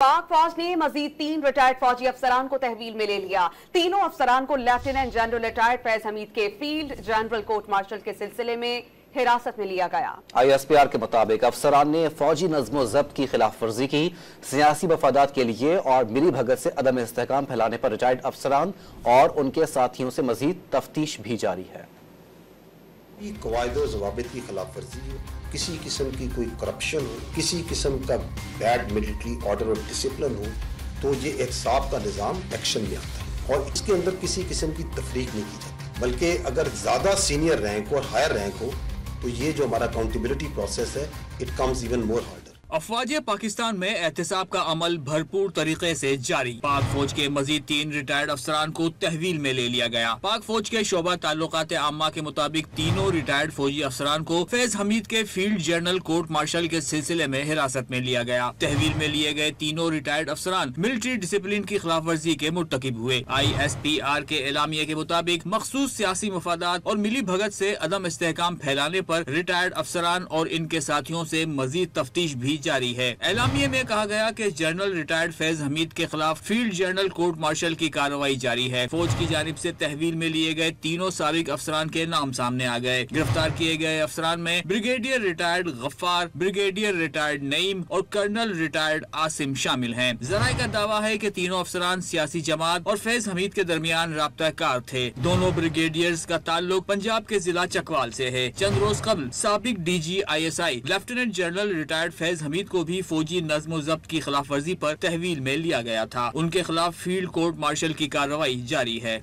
पाक फौज ने मजीद 3 रिटायर्ड फौजी अफसरान को तहवील में ले लिया। तीनों अफसरान को lieutenant general retired Faiz Hamid के फील्ड जनरल कोर्ट मार्शल के सिलसिले में हिरासत में लिया गया। ISPR के मुताबिक अफसरान ने फौजी नज़्म व ज़ब्त की खिलाफ वर्जी की, सियासी मफादात के लिए और मिली भगत से अदम इस्तेहकाम फैलाने पर रिटायर्ड अफसरान और उनके साथियों से मजीद तफ्तीश भी जारी है। क़वाइद व ज़वाबित की खिलाफ वर्जी हो, किसी किस्म की कोई करप्शन हो, किसी किस्म का बैड मिलिट्री ऑर्डर और डिसिप्लिन हो, तो ये एहतसाब का निज़ाम एक्शन में आता है और इसके अंदर किसी किस्म की तफरीक नहीं की जाती। बल्कि अगर ज़्यादा सीनियर रैंक और हायर रैंक हो तो ये जो हमारा अकाउंटेबिलिटी प्रोसेस है, it comes even more harder. अफवाज पाकिस्तान में एहतसाब का अमल भरपूर तरीके से जारी। पाक फौज के मजीद 3 रिटायर्ड अफसरान को तहवील में ले लिया गया। पाक फौज के शोबा ताल्लुकात आम्मा के मुताबिक तीनों रिटायर्ड फौजी अफसरान को फैज हमीद के फील्ड जनरल कोर्ट मार्शल के सिलसिले में हिरासत में लिया गया। तहवील में लिए गए तीनों रिटायर्ड अफसरान मिलिट्री डिसिप्लिन की खिलाफ वर्जी के मुर्तकिब हुए। ISPR के एलामिया के मुताबिक मखसूस सियासी मफादात और मिली भगत से अदम इस्तेहकाम फैलाने पर रिटायर्ड अफसरान और इनके साथियों से मजीद तफ्तीश भी जारी है। एलामिया में कहा गया कि जनरल रिटायर्ड फैज हमीद के खिलाफ फील्ड जनरल कोर्ट मार्शल की कार्रवाई जारी है। फौज की जानिब से तहवील में लिए गए तीनों साबिक अफसरान के नाम सामने आ गए। गिरफ्तार किए गए अफसरान में brigadier retired Ghaffar, brigadier retired Naeem और कर्नल रिटायर्ड आसिम शामिल हैं। जराए का दावा है कि तीनों अफसरान सियासी जमात और फैज हमीद के दरमियान राब्ता कार थे। दोनों ब्रिगेडियर्स का ताल्लुक पंजाब के जिला चकवाल से है। चंद रोज कबल साबिक DG ISI lieutenant general retired Faiz Hamid को भी फौजी नज़्म ज़ब्त की खिलाफ वर्जी पर तहवील में लिया गया था। उनके खिलाफ फील्ड कोर्ट मार्शल की कार्रवाई जारी है।